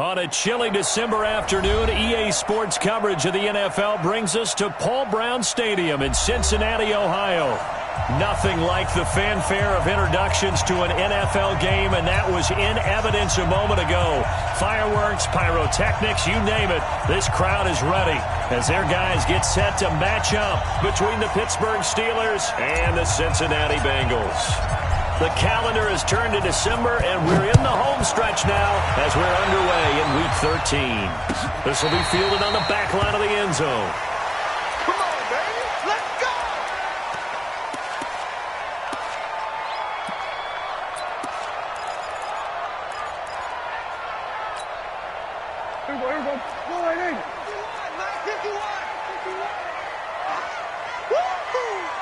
On a chilly December afternoon, EA Sports coverage of the NFL brings us to Paul Brown Stadium in Cincinnati, Ohio. Nothing like the fanfare of introductions to an NFL game, and that was in evidence a moment ago. Fireworks, pyrotechnics, you name it, this crowd is ready as their guys get set to match up between the Pittsburgh Steelers and the Cincinnati Bengals. The calendar has turned to December, and we're in the home stretch now as we're underway in Week 13. This will be fielded on the back line of the end zone. Come on, baby. Let's go! Here we go. Go right in. 51. Woo-hoo!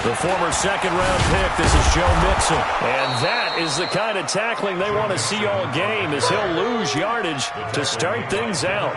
The former second-round pick, this is Joe Mixon. And that is the kind of tackling they want to see all game, as he'll lose yardage to start things out.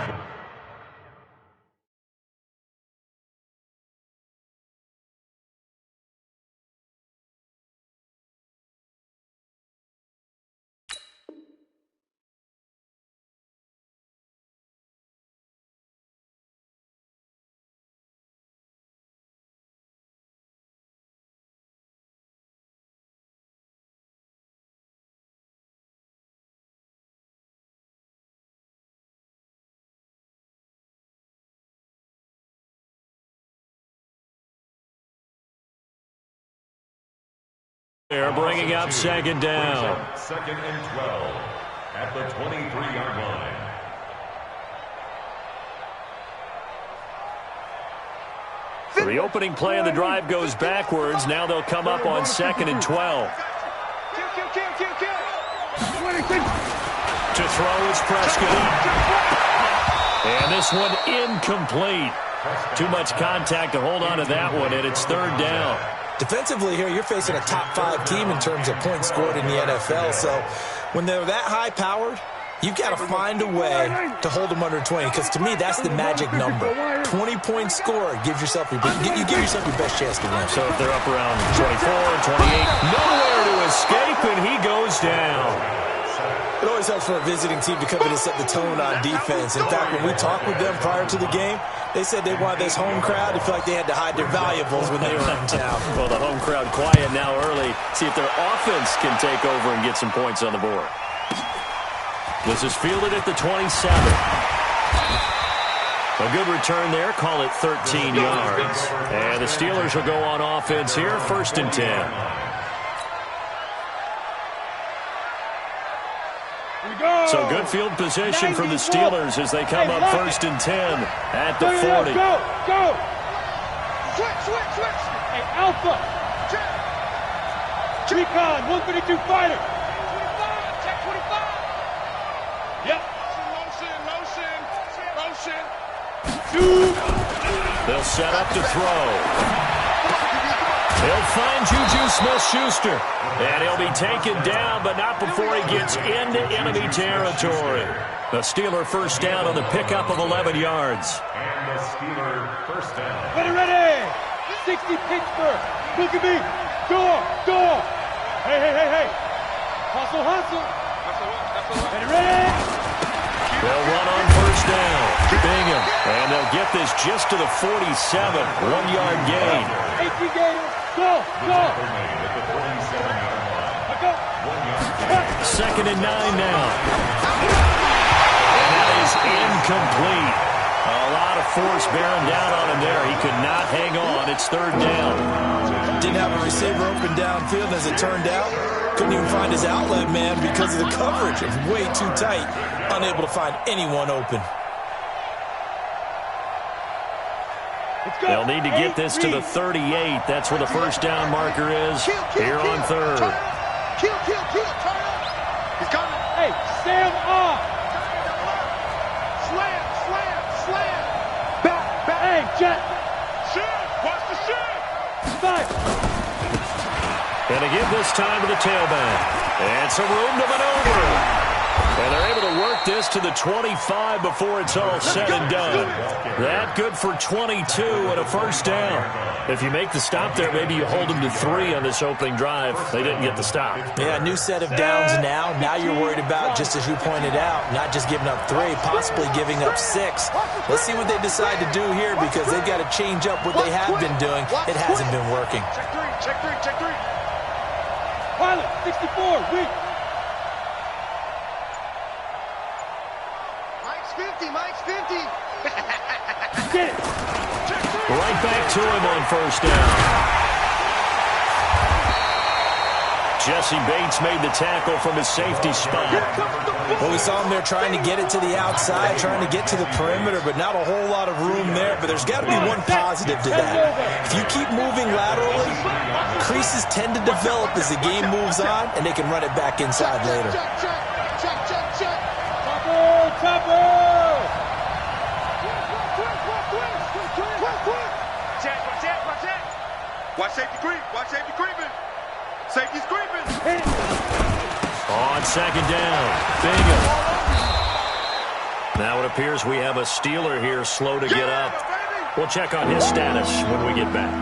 They're bringing up second down. Second and 12 at the 23-yard line. The opening play of the drive goes backwards. Now they'll come up on second and 12. To throw is Prescott. And this one incomplete. Too much contact to hold on to that one, and it's third down. Defensively here, you're facing a top-5 team in terms of points scored in the NFL. So when they're that high-powered, you've got to find a way to hold them under 20. Because to me, that's the magic number. 20 points scored gives yourself you give yourself your best chance to win. So if they're up around 24, 28, nowhere to escape, and he goes down. It always helps for a visiting team to come in and set the tone on defense. In fact, when we talked with them prior to the game, they said they wanted this home crowd to feel like they had to hide their valuables when they were in town. Well, the home crowd quiet now early. See if their offense can take over and get some points on the board. This is fielded at the 27. A good return there. Call it 13 yards. And the Steelers will go on offense here, first and 10. So good field position from the Steelers as they come up first and 10 at the 40. Go! Switch! Hey, Alpha! Recon, 132 fighter! 25, check 25! Yep. Motion. They'll set up to throw. He'll find Juju Smith-Schuster. And he'll be taken down, but not before he gets into enemy territory. The Steeler first down on the pickup of 11 yards. And the Steeler first down. Ready! 60 Pittsburgh. Look at me. Door. Hey. Hustle. Ready? They'll run on first down. Bingham. And they'll get this just to the 47. 1-yard gain. 18 Gators. Go. Second and 9 now. And that is incomplete. A lot of force bearing down on him there. He could not hang on. It's third down. Didn't have a receiver open downfield, as it turned out. Couldn't even find his outlet man because of the coverage. It was way too tight. Unable to find anyone open. They'll need to get this to the 38. That's where the first down marker is here on third. Kill. Turn up. He's coming. Hey, stand up. Slam. Back. Hey, jet. Shoot. Watch the shoot. Back. And to give this time to the tailback. And some room to maneuver. And they're able to work this to the 25 before it's all said and done. That good for 22 and a first down. If you make the stop there, maybe you hold them to 3 on this opening drive. They didn't get the stop. Yeah, new set of downs now. Now you're worried about, just as you pointed out, not just giving up 3, possibly giving up 6. Let's see what they decide to do here, because they've got to change up what they have been doing. It hasn't been working. Check 3. Pilot, 64, weak. Mike's 50. Get it. Right back to him on first down. Jesse Bates made the tackle from his safety spot. Well, we saw him there trying to get it to the outside, trying to get to the perimeter, but not a whole lot of room there. But there's got to be one positive to that. If you keep moving laterally, creases tend to develop as the game moves on, and they can run it back inside later. Chopper! Watch safety creeping. Safety's creeping. On second down, bingo. Now it appears we have a Steeler here slow to get up. We'll check on his status when we get back.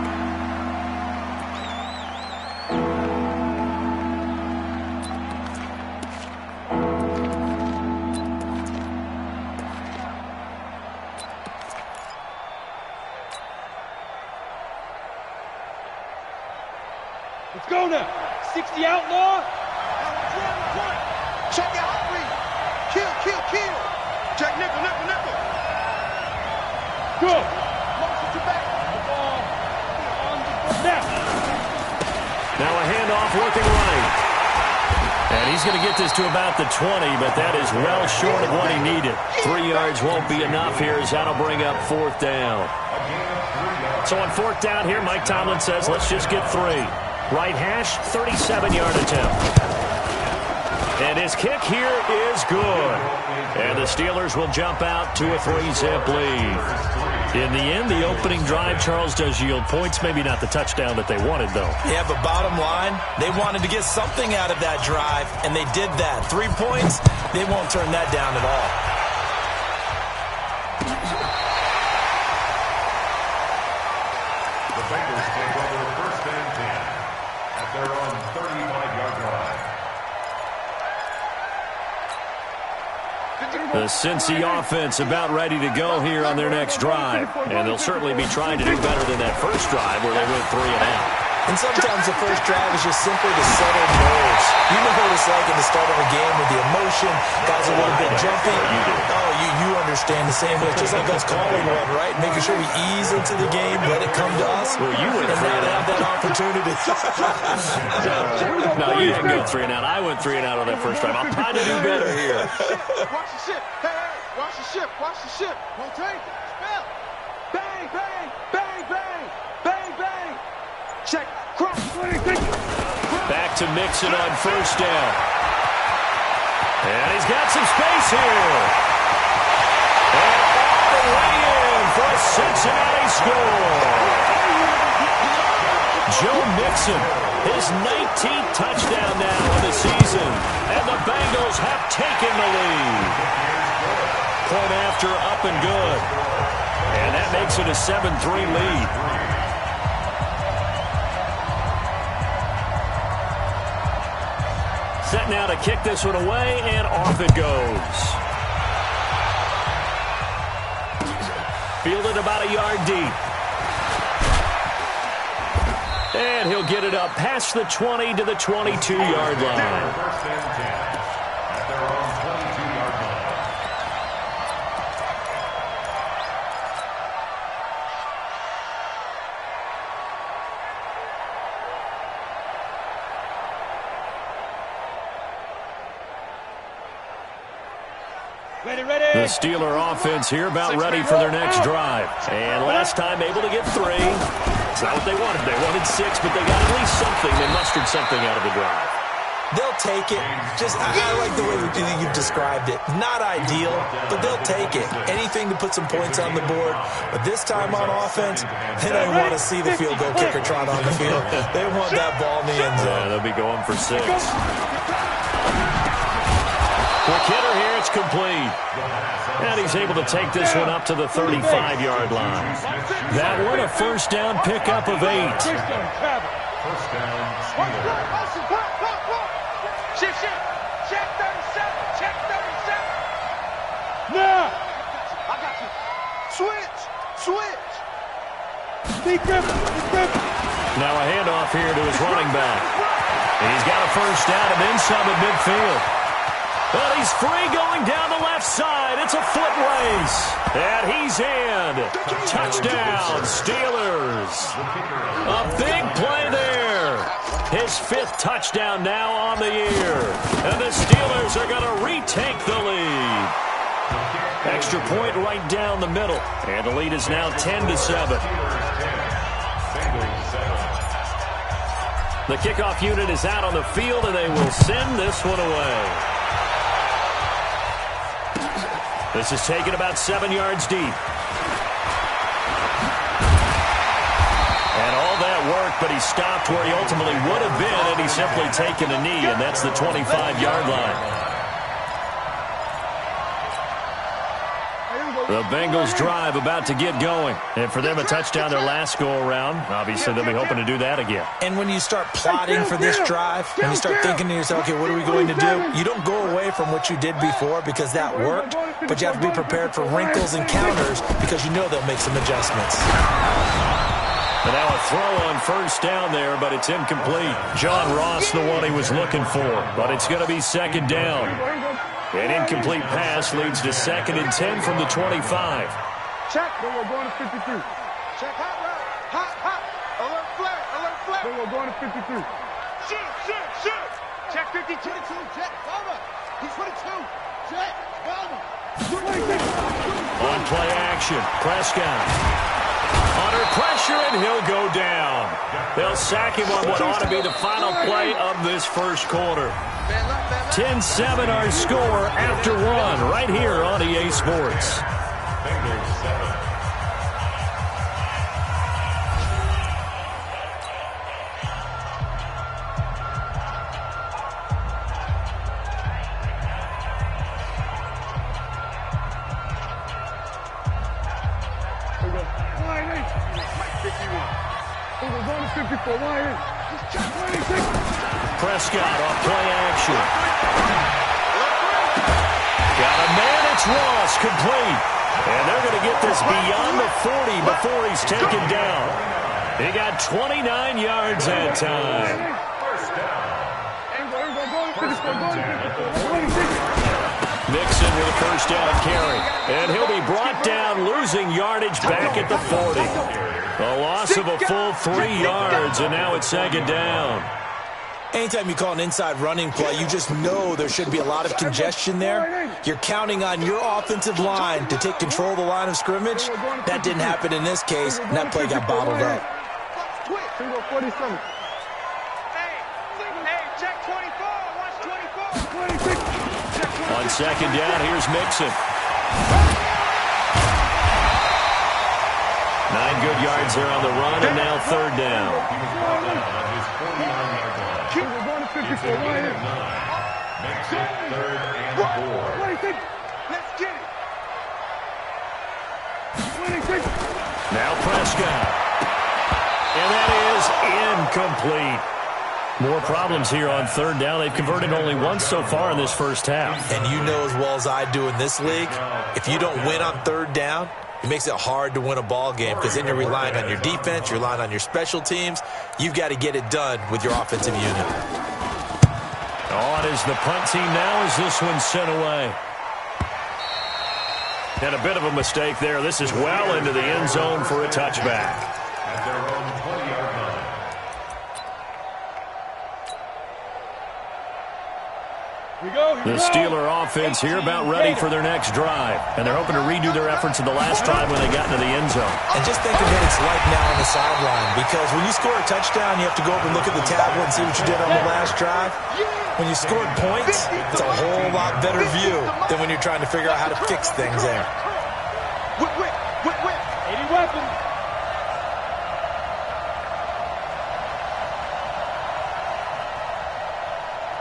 Let's go now. 60 outlaw. Check it out, kill. Check nickel. Good. Motion to back. Now a handoff looking right. And he's going to get this to about the 20, but that is well short of what he needed. 3 yards won't be enough here as that'll bring up fourth down. So on fourth down here, Mike Tomlin says, let's just get 3. Right hash, 37-yard attempt. And his kick here is good. And the Steelers will jump out to a 3-zip lead. In the end, the opening drive, Charles, does yield points. Maybe not the touchdown that they wanted, though. Yeah, but bottom line, they wanted to get something out of that drive, and they did that. 3 points, they won't turn that down at all. The Bengals take over first and 10 at their own 35-yard line. The Cincy offense about ready to go here on their next drive. And they'll certainly be trying to do better than that first drive where they went 3 and out. And sometimes the first drive is just simply to settle nerves. You know what it's like at the start of a game with the emotion, guys a little bit jumpy. Oh, you understand the same way. Just like us calling one, right? Making sure we ease into the game, let it come to us. Well, you went 3 and out. Have that opportunity. No, you didn't go 3 and out. I went 3 and out on that first drive. I'm trying to do better here. Watch the ship. Hey, watch the ship. Rotate. Spell. Bang, bang, bang, bang, bang, bang. Check. Cross. Back to Mixon on first down. And he's got some space here. And all the way in for a Cincinnati score. Joe Mixon, his 19th touchdown now of the season. And the Bengals have taken the lead. Point after, up and good. And that makes it a 7-3 lead. Set now to kick this one away, and off it goes. Fielded about a yard deep. And he'll get it up past the 20 to the 22-yard line. First and 10 at their own 22-yard line. The Steeler offense here about ready for their next drive. And last time able to get 3. It's not what they wanted. They wanted 6, but they got at least something. They mustered something out of the drive. They'll take it. I like the way you've described it. Not ideal, but they'll take it. Anything to put some points on the board. But this time on offense, they don't want to see the field goal kicker trot on the field. They want that ball in the end zone. Yeah, they'll be going for 6. Quick hitter here, it's complete. And he's able to take this one up to the 35-yard line. That one a first down pickup of 8. First down, Steelers. Shift. Check 37. Check 37. Now. I got you. Switch. Now a handoff here to his running back. And he's got a first down and then some at midfield. But he's free going down the left side. It's a foot race. And he's in. Touchdown, Steelers. A big play there. His 5th touchdown now on the year. And the Steelers are going to retake the lead. Extra point right down the middle. And the lead is now 10-7. The kickoff unit is out on the field, and they will send this one away. This is taken about 7 yards deep. And all that work, but he stopped where he ultimately would have been, and he's simply taken a knee, and that's the 25-yard line. The Bengals drive about to get going. And for them, a touchdown their last go-around. Obviously, they'll be hoping to do that again. And when you start plotting for this drive, when you start thinking to yourself, okay, what are we going to do? You don't go away from what you did before because that worked, but you have to be prepared for wrinkles and counters because you know they'll make some adjustments. And now a throw on first down there, but it's incomplete. John Ross, the one he was looking for, but it's going to be second down. An incomplete pass leads to 2nd and 10 from the 25. Check. Then we're going to 52. Check hot route. Hot. Alert flag. Then we're going to 52. Shoot. Check 52. 22. Check. Over. He's 22. Check. Over. On play action. Prescott. Under pressure, and he'll go down. They'll sack him on what ought to be the final play of this first quarter. 10-7 our score after 1 right here on EA Sports. Prescott on play action. Got a man, it's Ross, complete. And they're going to get this beyond the 40 before he's taken down. He got 29 yards that time. Mixon with a first down carry. And he'll be brought down, losing yardage back at the 40. A loss of a full 3 yards, and now it's second down. Anytime you call an inside running play, you just know there should be a lot of congestion there. You're counting on your offensive line to take control of the line of scrimmage. That didn't happen in this case, and that play got bottled up. Check 24. Watch 24. On second down, here's Mixon. 9 good yards there on the run, and now third down. Makes it 3rd and 4. Let's get it. Now Prescott. And that is incomplete. More problems here on third down. They've converted only once so far in this first half. And you know as well as I do in this league, if you don't win on third down, it makes it hard to win a ball game because then you're relying on your defense, you're relying on your special teams. You've got to get it done with your offensive unit. On is the punt team now as this one's sent away. And a bit of a mistake there. This is well into the end zone for a touchback. At their own 20-yard line. The Steeler offense here about ready for their next drive. And they're hoping to redo their efforts in the last drive when they got into the end zone. And just think of what it's like now on the sideline, because when you score a touchdown, you have to go up and look at the tablet and see what you did on the last drive. When you scored points, it's a whole lot better view than when you're trying to figure out how to fix things there. Whip. 80 weapons.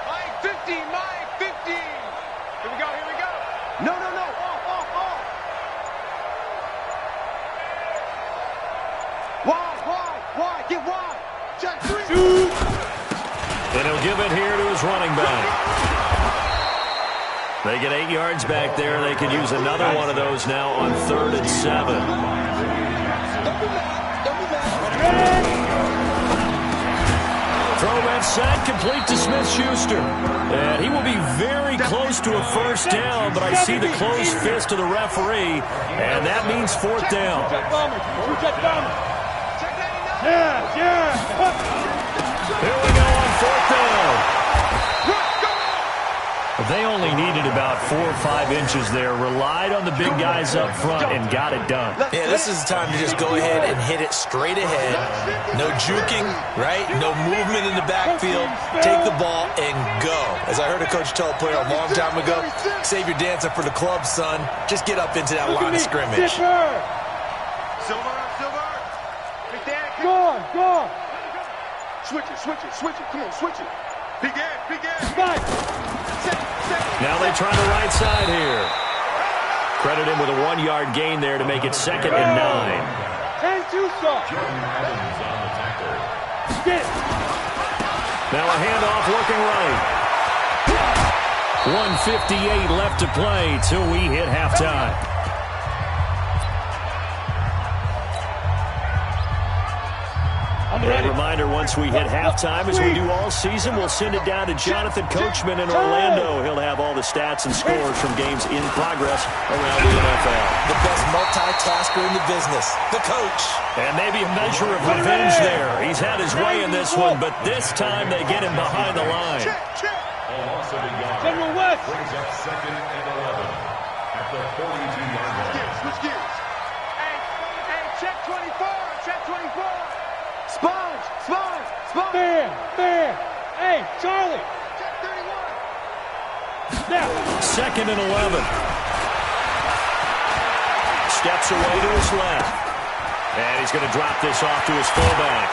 Mike 50. Here we And he'll give it here to his running back. They get 8 yards back there. They can use another one of those now on 3rd and 7. Throw left side, complete to Smith-Schuster. And he will be very close to a first down, but I see the closed fist of the referee, and that means 4th down. Here we go on 4th down. They only needed about 4 or 5 inches there, relied on the big guys up front, and got it done. Yeah, this is the time to just go ahead and hit it straight ahead. No juking, right? No movement in the backfield. Take the ball and go. As I heard a coach tell a player a long time ago, save your dancing for the club, son. Just get up into that line of scrimmage. Silver. Go on. Switch it. Come on, switch it. Big air. Now they try the right side here. Credit him with a 1-yard gain there to make it 2nd and 9. And 2 soft. Now a handoff looking right. 1:58 left to play till we hit halftime. A reminder, once we hit halftime, as we do all season, we'll send it down to Jonathan Coachman in Orlando. He'll have all the stats and scores from games in progress around the NFL. The best multitasker in the business, the coach. And maybe a measure of revenge there. He's had his way in this one, but this time they get him behind the line. General West. Brings up 2nd and 11 at the 42-yard line. Switch gears. Hey, check 24. Sponge. Fair. Hey, Charlie. Check 31. Now. 2nd and 11. Steps away to his left. And he's going to drop this off to his fullback.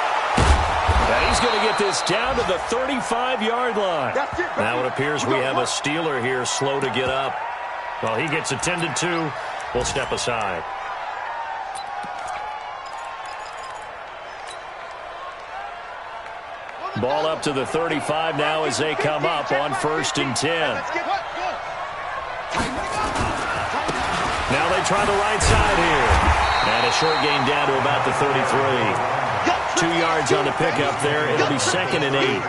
And he's going to get this down to the 35-yard line. Now it appears we have a Steeler here slow to get up. Well, he gets attended to. We'll step aside. Ball up to the 35 now as they come up on 1st and 10. Now they try the right side here. And a short gain down to about the 33. 2 yards on the pickup there. It'll be 2nd and 8.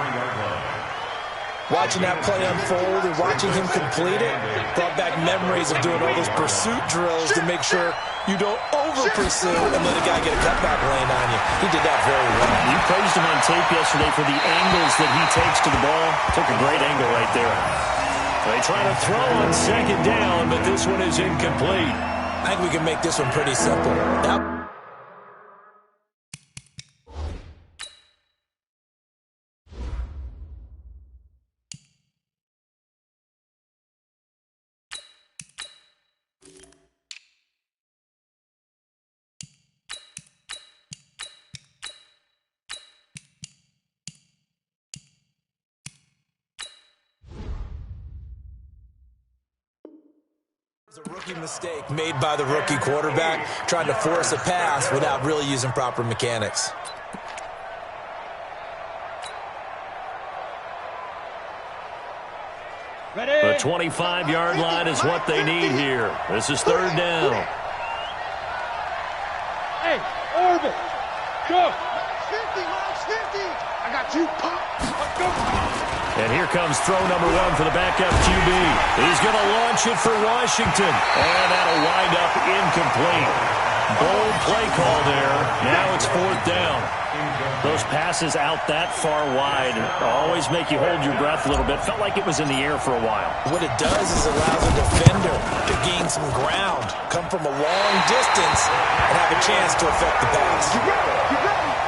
Watching that play unfold and watching him complete it brought back memories of doing all those pursuit drills to make sure you don't over-pursue and let a guy get a cutback lane on you. He did that very well. You praised him on tape yesterday for the angles that he takes to the ball. Took a great angle right there. They try to throw on 2nd down, but this one is incomplete. I think we can make this one pretty simple. It was a rookie mistake made by the rookie quarterback, trying to force a pass without really using proper mechanics. The 25-yard line is what they need here. This is 3rd down. Hey, Orbit. Go. 50. I got you. Let's go. And here comes throw number 1 for the backup QB. He's going to launch it for Washington. And that'll wind up incomplete. Bold play call there. Now it's 4th down. Those passes out that far wide always make you hold your breath a little bit. Felt like it was in the air for a while. What it does is allows a defender to gain some ground, come from a long distance, and have a chance to affect the pass.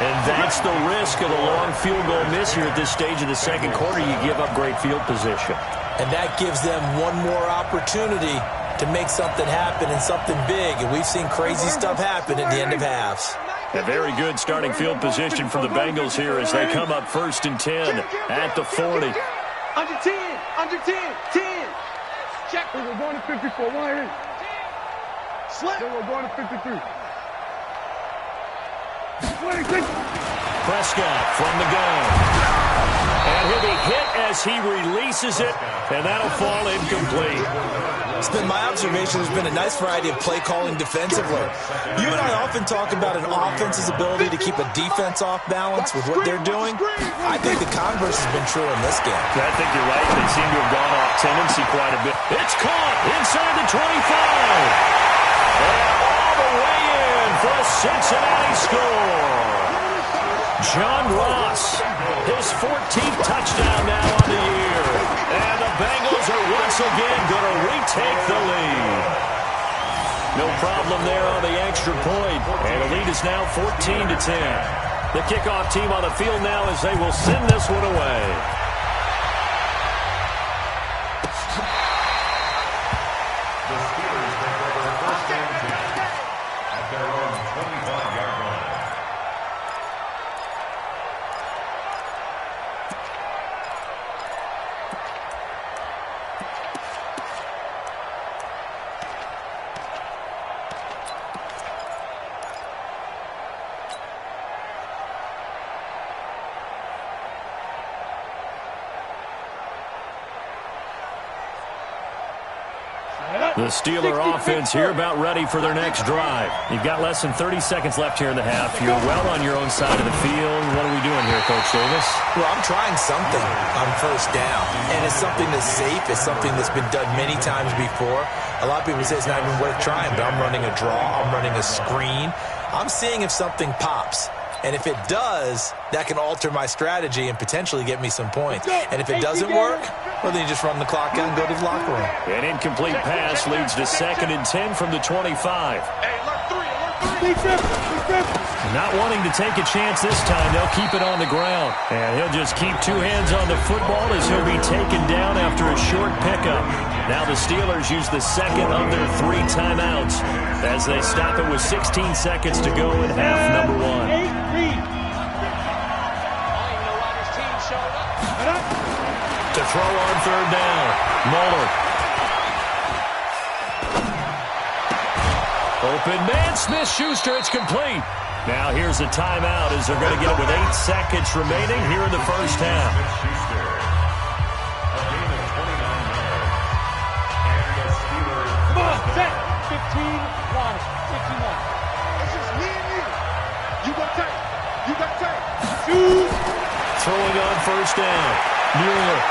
And that's the risk of the long field goal miss here at this stage of the 2nd quarter. You give up great field position. And that gives them one more opportunity to make something happen and something big. And we've seen crazy stuff happen at the end of halves. A very good starting field position for the Bengals here as they come up 1st and 10 at the 40. Under 10. Check. They were going to 54. Why in? Slip. They were going to 53. 26. Prescott from the gun. And he'll be as he releases it, and that'll fall incomplete. It's been my observation there's been a nice variety of play calling defensively. You and I often talk about an offense's ability to keep a defense off balance with what they're doing. I think the converse has been true in this game. I think you're right. They seem to have gone off tendency quite a bit. It's caught inside the 25. And all the way in for a Cincinnati score. John Ross, his 14th touchdown now on the year. And the Bengals are once again going to retake the lead. No problem there on the extra point. And the lead is now 14-10. The kickoff team on the field now as they will send this one away. The Steelers take over first and 10 at their own 25-yard line. The Steeler offense here about ready for their next drive. You've got less than 30 seconds left here in the half. You're well on your own side of the field. What are we doing here, Coach Davis? Well, I'm trying something on first down, and it's something that's safe. It's something that's been done many times before. A lot of people say it's not even worth trying, but I'm running a draw. I'm running a screen. I'm seeing if something pops. And if it does, that can alter my strategy and potentially get me some points. And if it doesn't work, well, then you just run the clock out and go to the locker room. An incomplete pass leads to 2nd and 10 from the 25. Not wanting to take a chance this time, they'll keep it on the ground. And he'll just keep two hands on the football as he'll be taken down after a short pickup. Now the Steelers use the second of their 3 timeouts as they stop it with 16 seconds to go in half number 1. To throw on 3rd down, Muller. Open man, Smith-Schuster, it's complete. Now here's a timeout as they're going to get it with 8 seconds remaining here in the first half. Smith-Schuster. A gain of 29 yards. And the Steelers. Come on, set. 15 line. 59. It's just me and you. You got tight. You got tight. Shoot. Throwing on first down, Mueller.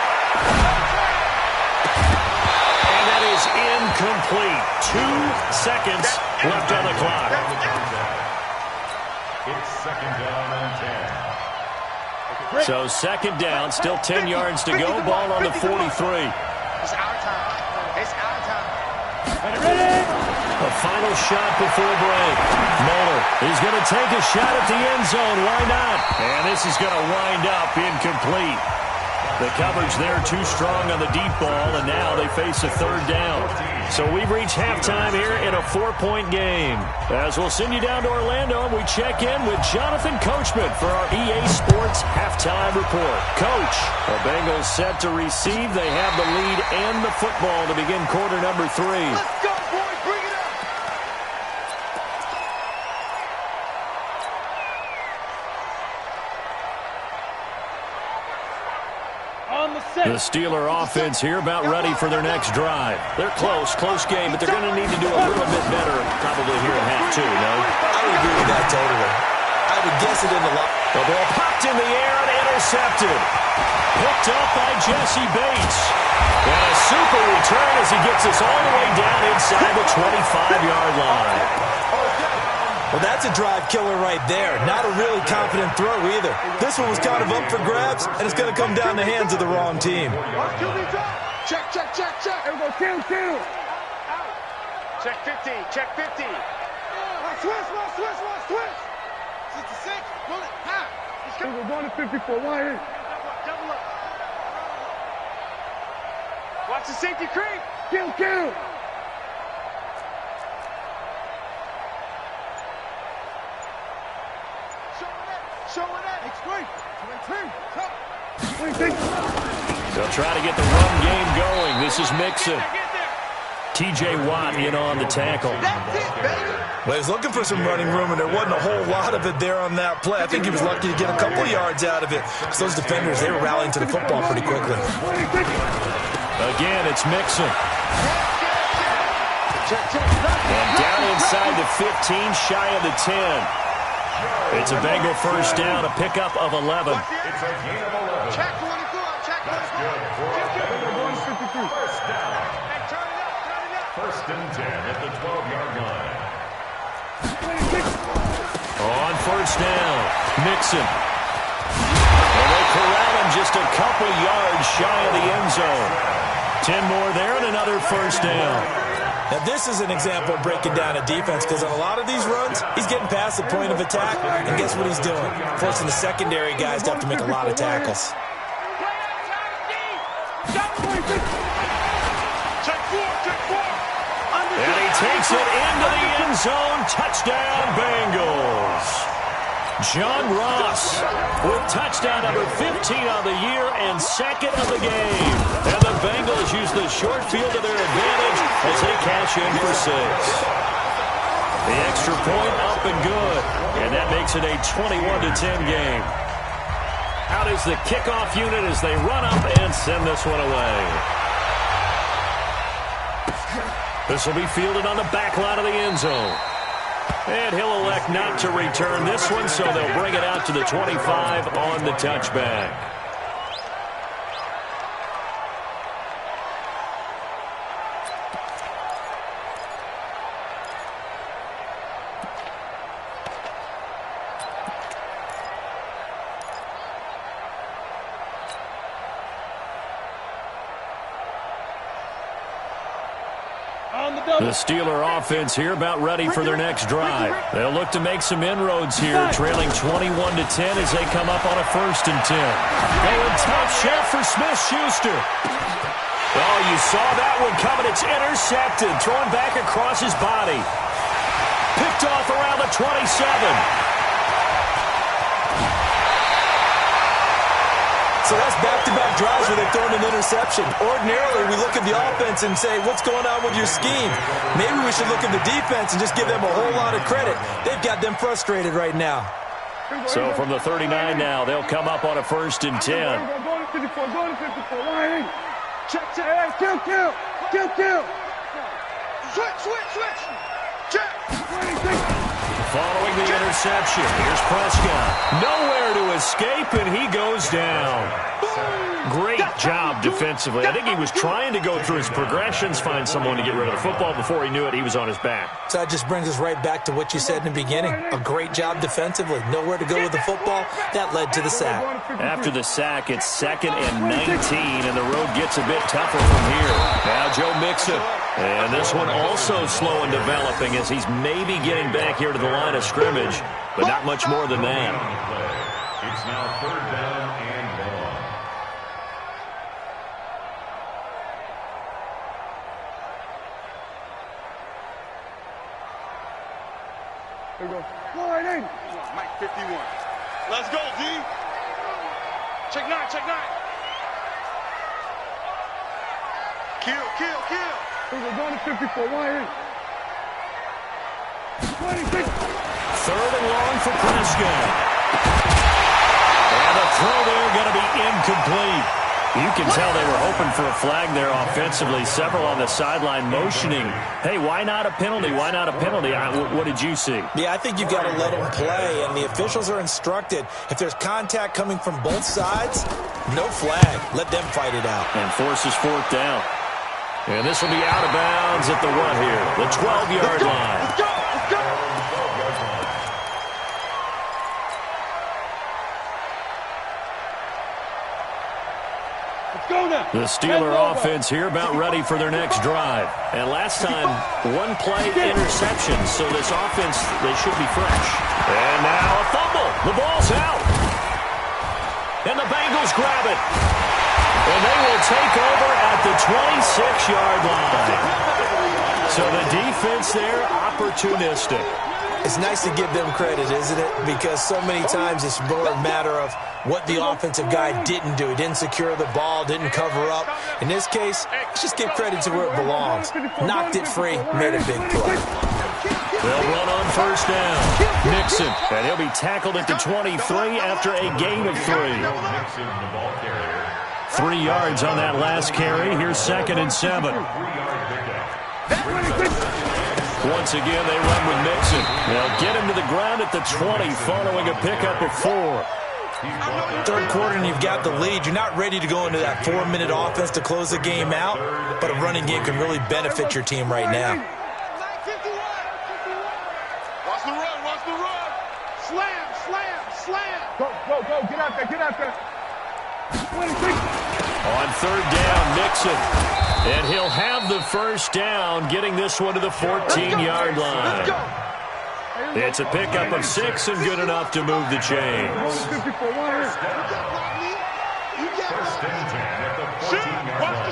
And that is incomplete. 2 seconds left on the clock. It's 2nd down and 10. So 2nd down, still 10 yards to go. Ball on the 43. It's our time. It's our time. A final shot before break. Mueller is going to take a shot at the end zone. Why not? And this is going to wind up incomplete. The coverage there too strong on the deep ball, and now they face a 3rd down. So we've reached halftime here in a 4-point game. As we'll send you down to Orlando, and we check in with Jonathan Coachman for our EA Sports Halftime Report. Coach, the Bengals set to receive. They have the lead and the football to begin quarter number 3. Let's go, boys. Bring it up. The Steeler offense here about ready for their next drive. They're close game, but they're going to need to do a little bit better probably here in half 2, no? I would agree with that totally. I would guess it in the lock. The ball popped in the air and intercepted. Picked up by Jesse Bates. And a super return as he gets us all the way down inside the 25-yard line. Well, that's a drive killer right there. Not a really confident throw either. This one was kind of up for grabs, and it's going to come down the hands of the wrong team. Check, check, check, check. Everybody, kill. Check 50, check 50. Switch. 66, bullet, half. We're going to 54, wide in. Double up. Watch the safety creep. Kill. Showing that. They'll try to get the run game going. This is Mixon. T.J. Watt in on the tackle. That's it, baby. Well, he was looking for some running room, and there wasn't a whole lot of it there on that play. I think he was lucky to get a couple yards out of it, because those defenders, they were rallying to the football pretty quickly. Again, it's Mixon. And down inside the 15, shy of the 10. It's a Bengal first down, a pickup of 11. It's a gain of 11. Check 24. Check 24. That's good for a first down. First and 10 at the 12-yard line. On first down, Mixon. And they corral him just a couple yards shy of the end zone. 10 more there and another first down. Now, this is an example of breaking down a defense, because on a lot of these runs, he's getting past the point of attack, and guess what he's doing? Forcing the secondary guys to have to make a lot of tackles. And he takes it into the end zone. Touchdown, Bengals. John Ross with touchdown number 15 on the year and second of the game. And the Bengals use the short field to their advantage as they cash in for 6. The extra point up and good. And that makes it a 21-10 game. Out is the kickoff unit as they run up and send this one away. This will be fielded on the back line of the end zone. And he'll elect not to return this one, so they'll bring it out to the 25 on the touchback. The Steeler offense here about ready for their next drive. They'll look to make some inroads here, trailing 21-10 as they come up on a 1st and 10. Going tough shot for Smith-Schuster. Oh, you saw that one coming. It's intercepted, thrown back across his body. Picked off around the 27. So that's back-to-back drives where they've thrown an interception. Ordinarily, we look at the offense and say, what's going on with your scheme? Maybe we should look at the defense and just give them a whole lot of credit. They've got them frustrated right now. So from the 39 now, they'll come up on a 1st and 10. Go to 54, go to 54. Line. Check, check. Kill. Switch. Check. Following the interception, here's Prescott. Nowhere to escape, and he goes down. Great job defensively. I think he was trying to go through his progressions, find someone to get rid of the football. Before he knew it, he was on his back. So that just brings us right back to what you said in the beginning. A great job defensively. Nowhere to go with the football. That led to the sack. After the sack, it's 2nd and 19, and the road gets a bit tougher from here. Now Joe Mixon. And this one also slow and developing as he's maybe getting back here to the line of scrimmage, but not much more than that. It's now 3rd down and 1. There we go. Line. Mike 51. Let's go, D. Check 9. Kill. We're going to 54. Line. 26. 3rd and long for Prescott. And the throw there going to be incomplete. You can tell they were hoping for a flag there offensively. Several on the sideline motioning, hey, why not a penalty? Why not a penalty? What did you see? Yeah, I think you've got to let them play, and the officials are instructed. If there's contact coming from both sides, no flag. Let them fight it out. And forces 4th down. And this will be out of bounds at the what here? The 12-yard line. Let's go. The Steeler offense here about ready for their next drive. And last time, one play interception, so this offense, they should be fresh. And now a fumble. The ball's out. And the Bengals grab it. And they will take over at the 26-yard line. So the defense there, opportunistic. It's nice to give them credit, isn't it? Because so many times it's more a matter of what the offensive guy didn't do. He didn't secure the ball, didn't cover up. In this case, let's just give credit to where it belongs. Knocked it free, made a big play. They'll run on first down. Mixon, and he'll be tackled at the 23 after a gain of 3. 3 yards on that last carry. Here's 2nd and 7. Once again, they run with Mixon. They'll get him to the ground at the 20 following a pickup of 4. Third quarter and you've got the lead. You're not ready to go into that 4-minute offense to close the game out, but a running game can really benefit your team right now. Watch the run, watch the run. Slam, slam, slam. Go, get out there, get out there. On third down, Mixon. And he'll have the first down, getting this one to the 14-yard line. It's a pickup of 6 and good enough to move the chains. First and 10 at the 14-yard line.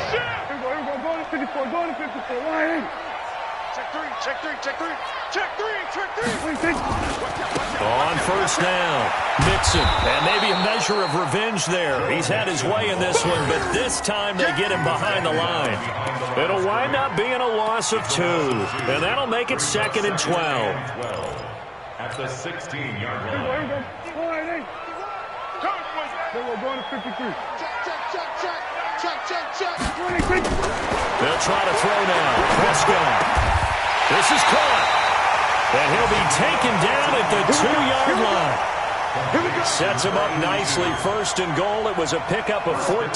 Go to 54, go to 54. Line. Check 3, check 3, check 3. Check 3, check 3. On first down, Mixon. And maybe a measure of revenge there. He's had his way in this one, but this time they get him behind the line. It'll wind up being a loss of 2. And that'll make it 2nd and 12. At the 16-yard line. We're going to 53. Check, check, check. They'll try to throw now. Prescott. This is caught. And he'll be taken down at the 2-yard line. Sets him up nicely. 1st and goal. It was a pickup of 14. We're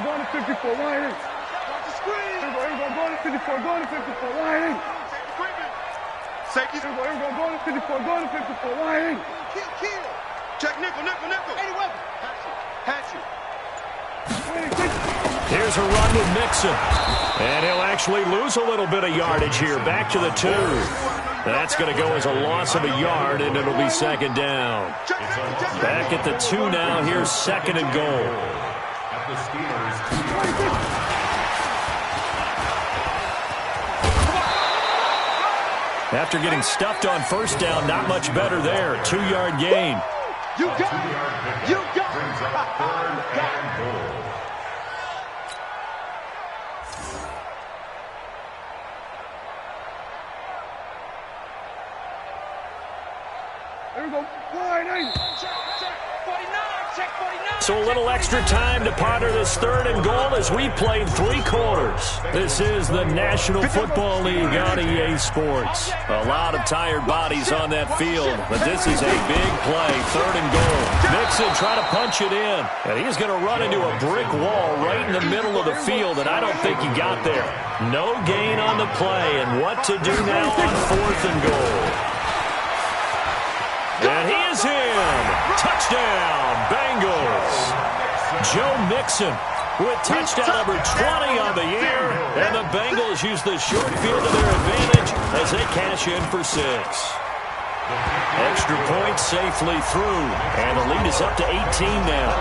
going to 54. Line. Watch the screen. We're going to 54. Going to 54. Line. Safety. We're going to 54. Going to 54. Line. Kill. Check nickel. Any weapon. Hatch it. Here's a run with Mixon. And he'll actually lose a little bit of yardage here. Back to the 2. That's going to go as a loss of a yard, and it'll be 2nd down. Back at the 2 now. Here's 2nd and goal. At the Steelers' 2-yard line. After getting stuffed on first down, not much better there. 2-yard gain. You got it. You got Brings up 3rd and goal. There we go. Line. So a little extra time to ponder this 3rd and goal as we played 3 quarters. This is the National Football League on EA Sports. A lot of tired bodies on that field, but this is a big play. 3rd and goal. Mixon trying to punch it in, and he's going to run into a brick wall right in the middle of the field, and I don't think he got there. No gain on the play, and what to do now on 4th and goal. And he is in. Touchdown, Bengals. Joe Mixon with touchdown number 20 on the year. And the Bengals use the short field to their advantage as they cash in for 6. Extra point safely through. And the lead is up to 18 now.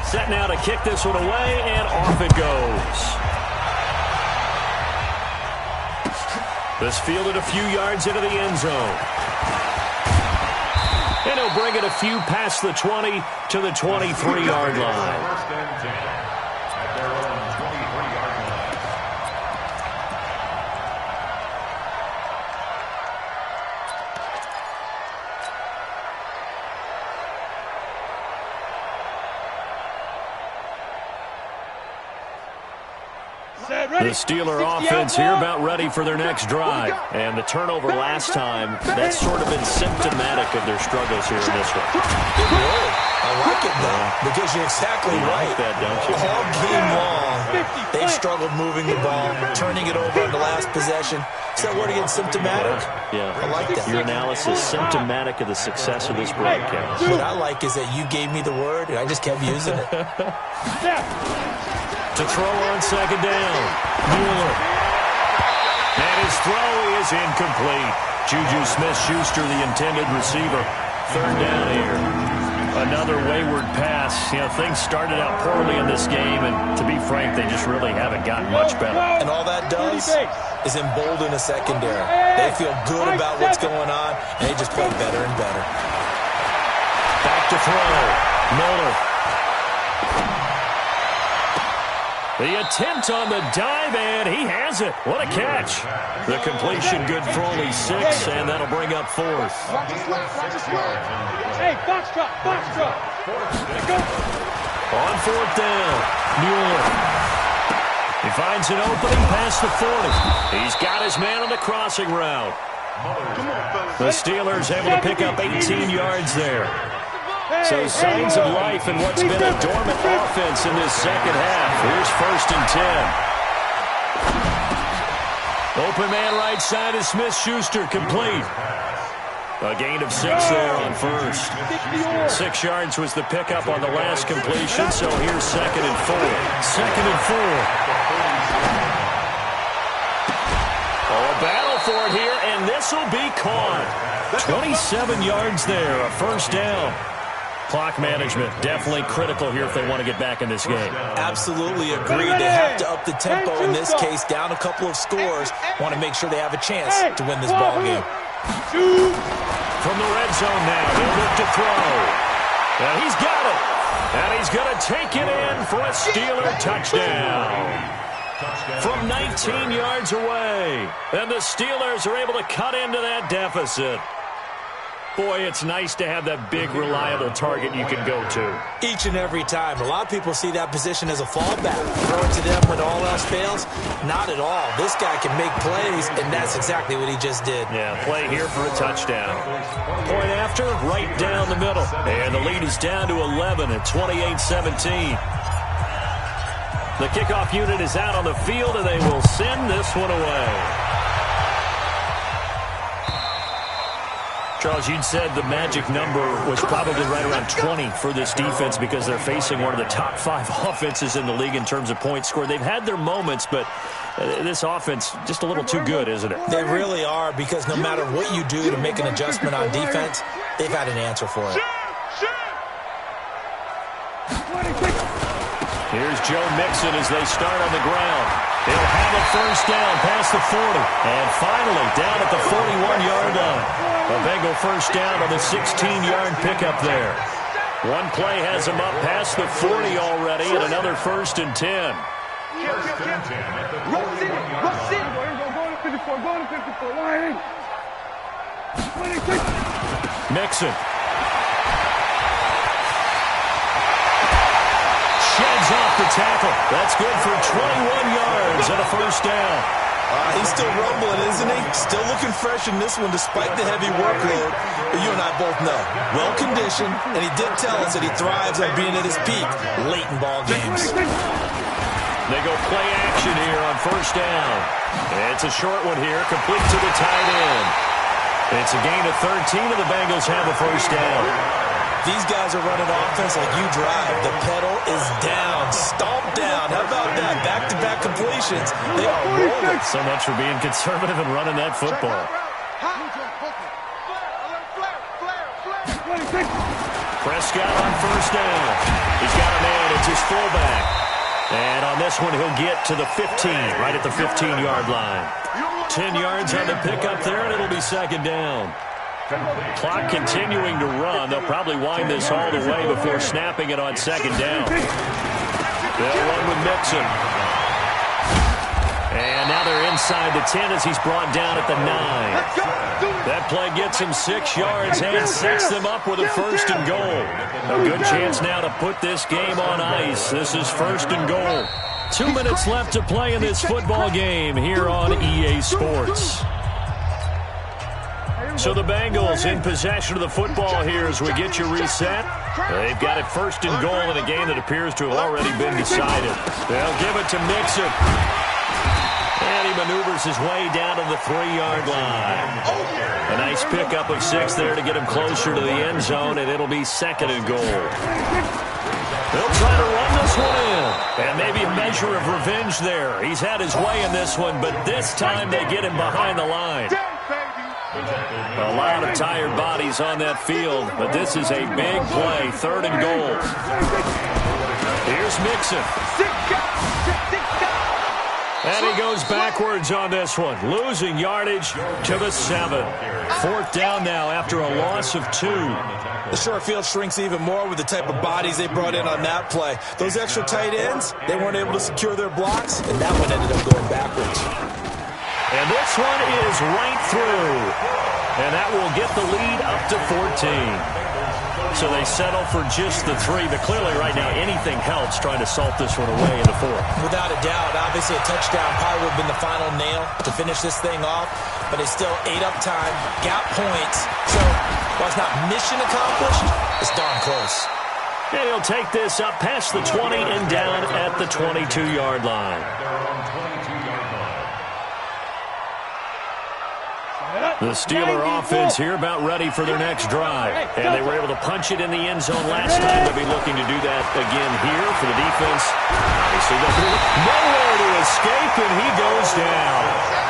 Set now to kick this one away, and off it goes. This fielded a few yards into the end zone. And he'll bring it a few past the 20 to the 23-yard line. 1st and 10 at their own 23-yard line. The Steeler offense here about ready for their next drive. And the turnover last time, that's sort of been symptomatic of their struggles here in this one. Good word. I like it, though, because you're exactly right. Like that, don't you? All game long, they've struggled moving the ball, turning it over on the last possession. Is that word again, symptomatic? Yeah. I like that. Your analysis, symptomatic of the success of this broadcast. What I like is that you gave me the word, and I just kept using it. To throw on 2nd down, Mueller. And his throw is incomplete. Juju Smith-Schuster, the intended receiver. 3rd down here. Another wayward pass. You know, things started out poorly in this game, and to be frank, they just really haven't gotten much better. And all that does is embolden a secondary. They feel good about what's going on, and they just play better and better. Back to throw. Miller. The attempt on the dive, and he has it. What a catch. The completion good for only 6, and that'll bring up 4th. Watch the slap, watch the slap. Hey, box drop, box drop. Let's go. On 4th down, Mueller. He finds an opening past the 40. He's got his man on the crossing route. The Steelers able to pick up 18 yards there. So signs of life in what's been a dormant offense in this second half. Here's 1st and 10. Open man right side is Smith-Schuster, complete. A gain of 6 there on 1st. 6 yards was the pickup on the last completion, so here's 2nd and 4. 2nd and 4. Oh, a battle for it here, and this will be caught. 27 yards there, a 1st down. Clock management, definitely critical here if they want to get back in this game. Absolutely agreed. They have to up the tempo in this case, down a couple of scores. Want to make sure they have a chance to win this ball game. From the red zone now, they'll look to throw. And he's got it. And he's going to take it in for a Steeler touchdown. From 19 yards away. And the Steelers are able to cut into that deficit. Boy, it's nice to have that big, reliable target you can go to. Each and every time. A lot of people see that position as a fallback. Throw it to them when all else fails. Not at all. This guy can make plays, and that's exactly what he just did. Yeah, play here for a touchdown. Point after, right down the middle. And the lead is down to 11 at 28-17. The kickoff unit is out on the field, and they will send this one away. Charles, you'd said the magic number was probably right around 20 for this defense because they're facing one of the top 5 offenses in the league in terms of points scored. They've had their moments, but this offense just a little too good, isn't it? They really are, because no matter what you do to make an adjustment on defense, they've had an answer for it. Here's Joe Mixon as they start on the ground. They'll have a 1st down past the 40. And finally, down at the 41-yard line. A Bengal 1st down on the 16-yard pickup there. One play has them up past the 40 already, and another 1st and 10. Rush in, rush in. Go to 54, go to 54. Line in. Mixon. Sheds off the tackle. That's good for 21 yards and a 1st down. He's still rumbling, isn't he? Still looking fresh in this one despite the heavy workload. But you and I both know, well-conditioned, and he did tell us that he thrives on being at his peak late in ball games. They go play action here on 1st down. It's a short one here, complete to the tight end. It's a gain of 13, and the Bengals have a 1st down. These guys are running offense like you drive. The pedal is down, stomped down. How about that? Back-to-back completions. They are rolling. So much for being conservative and running that football. Prescott on 1st down. He's got a man. It's his fullback. And on this one, he'll get to the 15, right at the 15-yard line. 10 yards on the pickup there, and it'll be 2nd down. Clock continuing to run. They'll probably wind this all the way before snapping it on 2nd down. They'll run with Mixon. And now they're inside the 10 as he's brought down at the 9. That play gets him 6 yards and sets them up with a 1st and goal. A good chance now to put this game on ice. This is 1st and goal. 2 minutes left to play in this football game here on EA Sports. So the Bengals in possession of the football here as we get you reset. They've got it 1st and goal in a game that appears to have already been decided. They'll give it to Mixon. And he maneuvers his way down to the 3-yard line. A nice pickup of 6 there to get him closer to the end zone, and it'll be 2nd and goal. They'll try to run this one in. And maybe a measure of revenge there. He's had his way in this one, but this time they get him behind the line. A lot of tired bodies on that field, but this is a big play, 3rd and goal. Here's Mixon. And he goes backwards on this one, losing yardage to the 7. 4th down now after a loss of 2. The short field shrinks even more with the type of bodies they brought in on that play. Those extra tight ends, they weren't able to secure their blocks, and that one ended up going backwards. And this one is right through. And that will get the lead up to 14. So they settle for just the 3. But clearly right now anything helps trying to salt this one away in the 4th. Without a doubt. Obviously a touchdown probably would have been the final nail to finish this thing off. But it's still ate up time, got points. So while it's not mission accomplished, it's darn close. And he'll take this up past the 20 and down at the 22-yard line. The Steeler offense here about ready for their next drive. And they were able to punch it in the end zone last time. They'll be looking to do that again here for the defense. Obviously, nowhere to escape, and he goes down.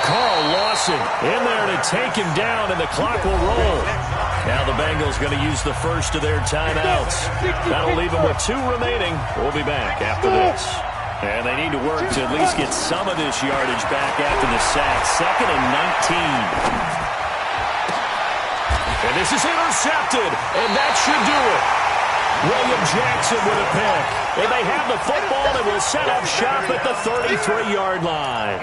Carl Lawson in there to take him down, and the clock will roll. Now the Bengals going to use the first of their timeouts. That'll leave them with 2 remaining. We'll be back after this. And they need to work to at least get some of this yardage back after the sack. 2nd and 19. And this is intercepted, and that should do it. William Jackson with a pick. And they have the football and will set up shop at the 33-yard line.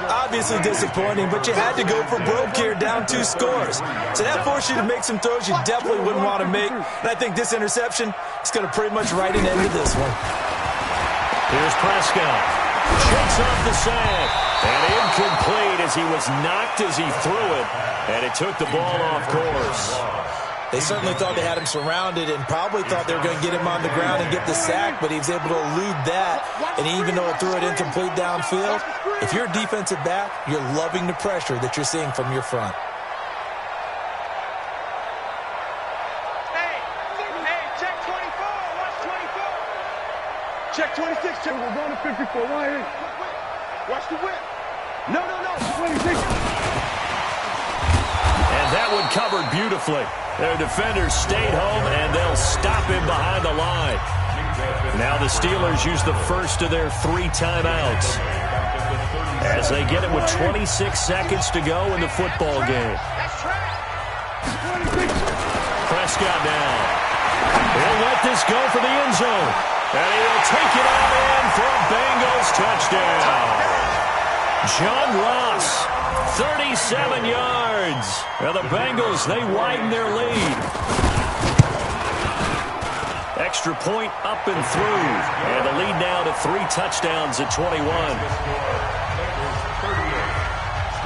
Obviously disappointing, but you had to go for broke here, down 2 scores. So that forced you to make some throws you definitely wouldn't want to make. And I think this interception is going to pretty much write an end to this one. Here's Prescott. Shakes off the sack. And incomplete as he was knocked as he threw it. And it took the ball off course. They certainly thought they had him surrounded and probably thought they were going to get him on the ground and get the sack, but he was able to elude that. And even though it threw it incomplete downfield, if you're a defensive back, you're loving the pressure that you're seeing from your front. Hey, check 24. Watch 24. Check 26. Check. We're going to 54. Why ain't? Watch the whip. No. 26. And that one covered beautifully. Their defenders stayed home, and they'll stop him behind the line. Now the Steelers use the first of their 3 timeouts as they get it with 26 seconds to go in the football game. Prescott down. He'll let this go for the end zone. And he'll take it out in for a Bengals touchdown. John Ross, 37 yards. Now the Bengals, they widen their lead. Extra point up and through. And the lead now to 3 touchdowns at 21.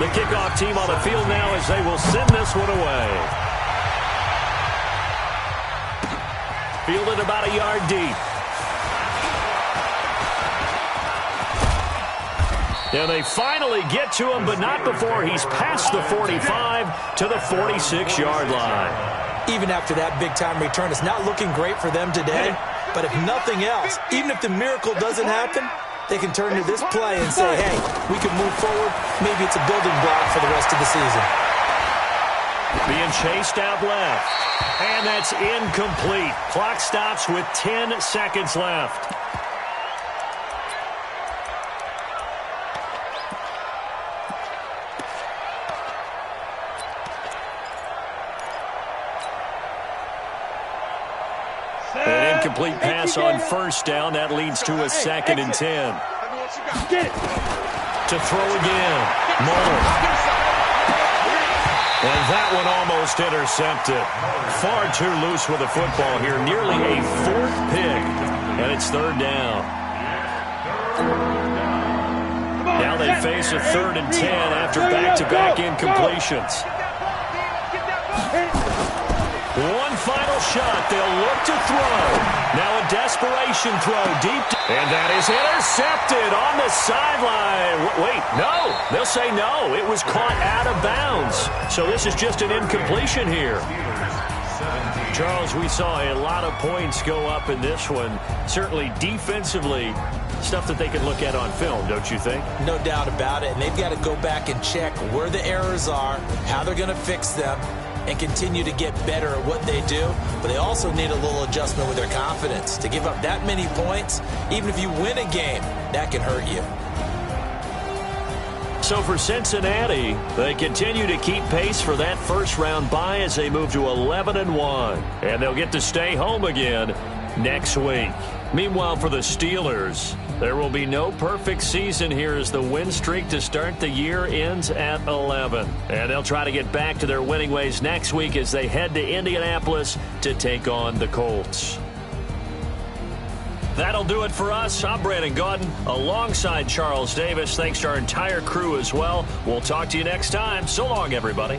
The kickoff team on the field now as they will send this one away. Fielded about a yard deep. And they finally get to him, but not before he's past the 45 to the 46-yard line. Even after that big-time return, it's not looking great for them today. But if nothing else, even if the miracle doesn't happen, they can turn to this play and say, hey, we can move forward. Maybe it's a building block for the rest of the season. Being chased out left. And that's incomplete. Clock stops with 10 seconds left. An incomplete pass on first down. That leads to a 2nd and 10. To throw again. Muller. And that one almost intercepted. Far too loose with the football here. Nearly a 4th pick. And it's 3rd down. Now they face a 3rd and 10 after back-to-back incompletions. One final shot. They'll look to throw. Now a desperation throw deep. And that is intercepted on the sideline. Wait, no. They'll say no. It was caught out of bounds. So this is just an incompletion here. Charles, we saw a lot of points go up in this one. Certainly defensively, stuff that they can look at on film, don't you think? No doubt about it. And they've got to go back and check where the errors are, how they're going to fix them, and continue to get better at what they do. But they also need a little adjustment with their confidence. To give up that many points, even if you win a game, that can hurt you. So for Cincinnati, they continue to keep pace for that first-round bye as they move to 11-1. And they'll get to stay home again next week. Meanwhile, for the Steelers, there will be no perfect season here as the win streak to start the year ends at 11. And they'll try to get back to their winning ways next week as they head to Indianapolis to take on the Colts. That'll do it for us. I'm Brandon Gaudin alongside Charles Davis. Thanks to our entire crew as well. We'll talk to you next time. So long, everybody.